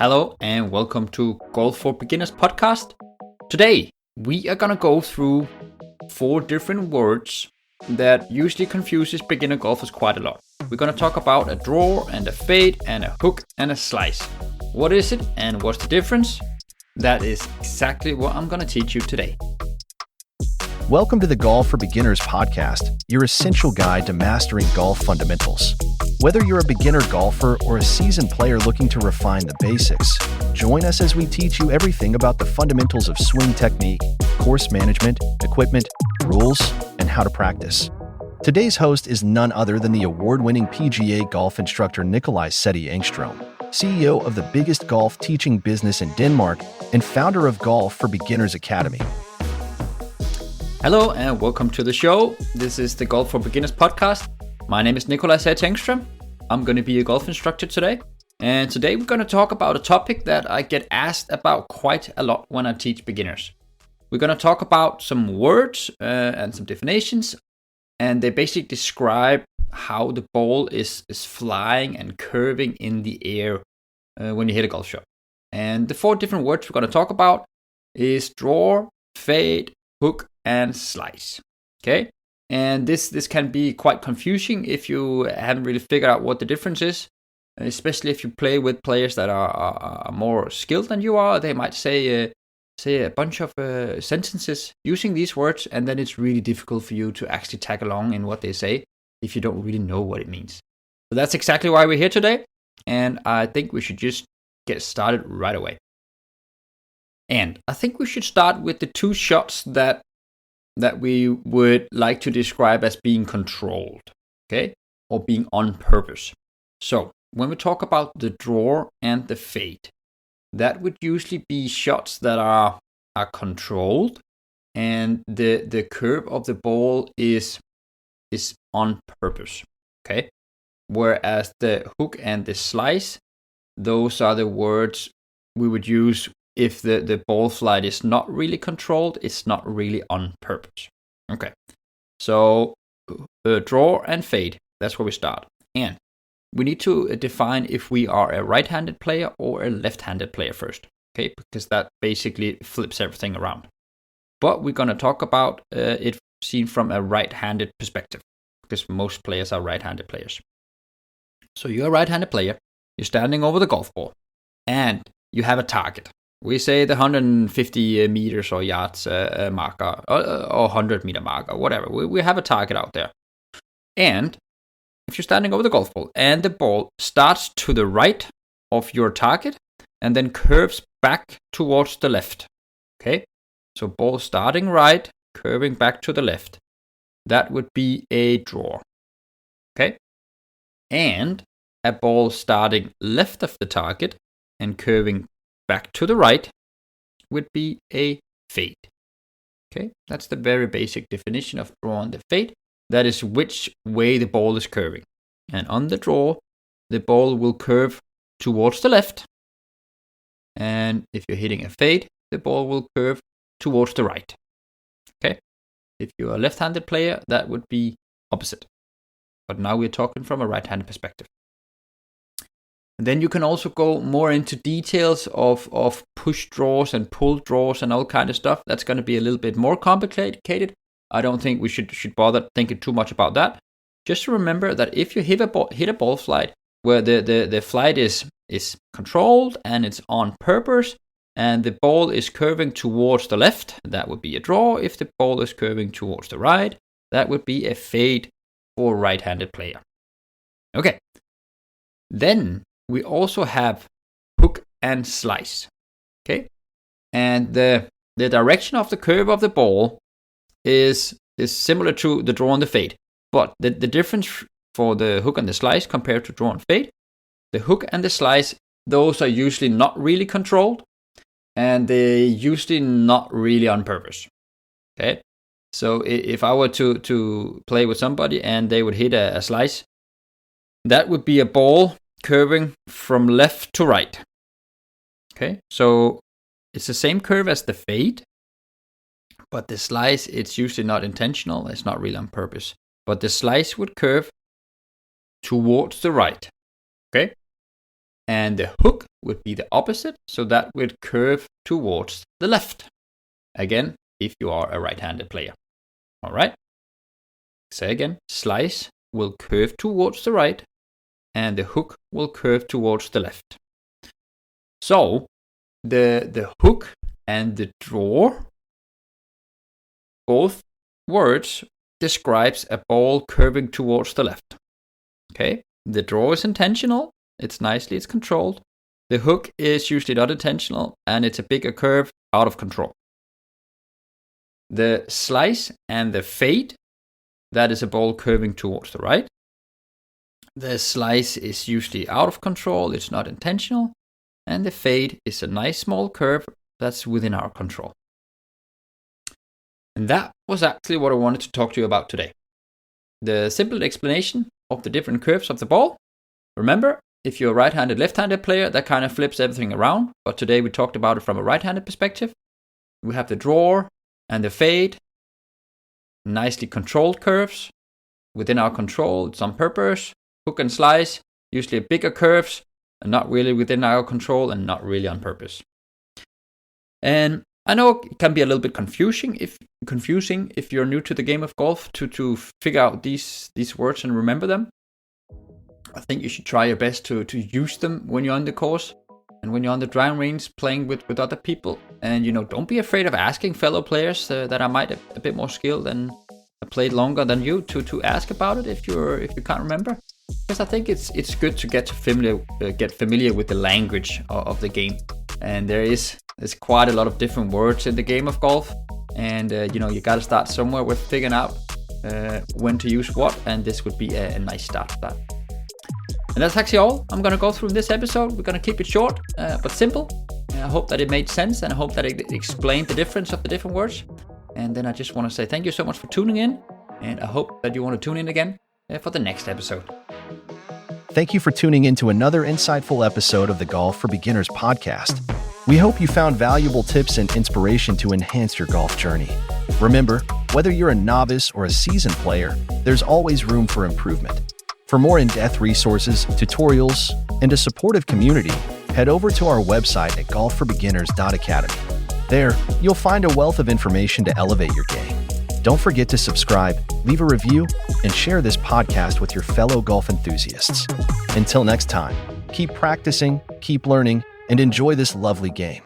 Hello and welcome to Golf for Beginners podcast. Today we are gonna go through 4 different words that usually confuses beginner golfers quite a lot. We're gonna talk about a draw and a fade and a hook and a slice. What is it and what's the difference? That is exactly what I'm gonna teach you today. Welcome to the Golf for Beginners podcast, your essential guide to mastering golf fundamentals. Whether you're a beginner golfer or a seasoned player looking to refine the basics, join us as we teach you everything about the fundamentals of swing technique, course management, equipment, rules, and how to practice. Today's host is none other than the award-winning PGA golf instructor Nikolaj Sæthe Engström, CEO of the biggest golf teaching business in Denmark and founder of Golf for Beginners Academy. Hello and welcome to the show. This is the Golf for Beginners podcast. My name is Nikolaj Sæthe Engström. I'm going to be a golf instructor today. And today we're going to talk about a topic that I get asked about quite a lot when I teach beginners. We're going to talk about some words and some definitions. And they basically describe how the ball is flying and curving in the air when you hit a golf shot. And the 4 different words we're going to talk about is draw, fade, hook, and slice. Okay? And this can be quite confusing if you haven't really figured out what the difference is, especially if you play with players that are more skilled than you are. They might say a bunch of sentences using these words, and then it's really difficult for you to actually tag along in what they say if you don't really know what it means. So that's exactly why we're here today, and I think we should just get started right away. And I think we should start with the 2 shots that we would like to describe as being controlled, okay, or being on purpose. So when we talk about the draw and the fade, that would usually be shots that are controlled, and the curve of the ball is on purpose, okay. Whereas the hook and the slice, those are the words we would use if the ball flight is not really controlled, it's not really on purpose. Okay, so draw and fade, that's where we start. And we need to define if we are a right-handed player or a left-handed player first, okay, because that basically flips everything around. But we're going to talk about it seen from a right-handed perspective, because most players are right-handed players. So you're a right-handed player, you're standing over the golf ball, and you have a target. We say the 150 meters or yards marker, or 100 meter marker, whatever. We have a target out there. And if you're standing over the golf ball and the ball starts to the right of your target and then curves back towards the left, okay? So ball starting right, curving back to the left. That would be a draw, okay? And a ball starting left of the target and curving back to the right would be a fade. Okay, that's the very basic definition of draw and the fade. That is which way the ball is curving. And on the draw, the ball will curve towards the left. And if you're hitting a fade, the ball will curve towards the right. Okay, if you're a left-handed player, that would be opposite. But now we're talking from a right-handed perspective. And then you can also go more into details of push draws and pull draws and all kind of stuff. That's going to be a little bit more complicated. I don't think we should bother thinking too much about that. Just remember that if you hit a ball flight where the flight is controlled and it's on purpose, and the ball is curving towards the left, that would be a draw. If the ball is curving towards the right, that would be a fade for a right-handed player. Okay. Then we also have hook and slice, okay? And the direction of the curve of the ball is similar to the draw and the fade. But the difference for the hook and the slice compared to draw and fade, the hook and the slice, those are usually not really controlled, and they're usually not really on purpose, okay? So if I were to play with somebody and they would hit a slice, that would be a ball curving from left to right. Okay, so it's the same curve as the fade, but the slice, it's usually not intentional, it's not really on purpose. But the slice would curve towards the right. Okay, and the hook would be the opposite, so that would curve towards the left. Again, if you are a right-handed player. All right. Say again, slice will curve towards the right, and the hook will curve towards the left. So the hook and the draw, both words describes a ball curving towards the left. Okay, the draw is intentional. It's controlled. The hook is usually not intentional, and it's a bigger curve out of control. The slice and the fade, that is a ball curving towards the right. The slice is usually out of control. It's not intentional. And the fade is a nice small curve that's within our control. And that was actually what I wanted to talk to you about today. The simple explanation of the different curves of the ball. Remember, if you're a right-handed, left-handed player, that kind of flips everything around. But today we talked about it from a right-handed perspective. We have the draw and the fade. Nicely controlled curves. Within our control, it's on purpose. Hook and slice, usually bigger curves, and not really within our control and not really on purpose. And I know it can be a little bit confusing if you're new to the game of golf to figure out these words and remember them. I think you should try your best to use them when you're on the course and when you're on the driving range playing with other people. And don't be afraid of asking fellow players that are might a bit more skilled and played longer than you to ask about it if you can't remember. Because I think it's good to get familiar with the language of the game. And there's quite a lot of different words in the game of golf, and you got to start somewhere with figuring out when to use what, and this would be a nice start for that. And that's actually all I'm going to go through in this episode. We're going to keep it short but simple. I hope that it made sense, and I hope that it explained the difference of the different words. And then I just want to say thank you so much for tuning in, and I hope that you want to tune in again for the next episode. Thank you for tuning in to another insightful episode of the Golf for Beginners podcast. We hope you found valuable tips and inspiration to enhance your golf journey. Remember, whether you're a novice or a seasoned player, there's always room for improvement. For more in-depth resources, tutorials, and a supportive community, head over to our website at golfforbeginners.academy. There, you'll find a wealth of information to elevate your game. Don't forget to subscribe, leave a review, and share this podcast with your fellow golf enthusiasts. Until next time, keep practicing, keep learning, and enjoy this lovely game.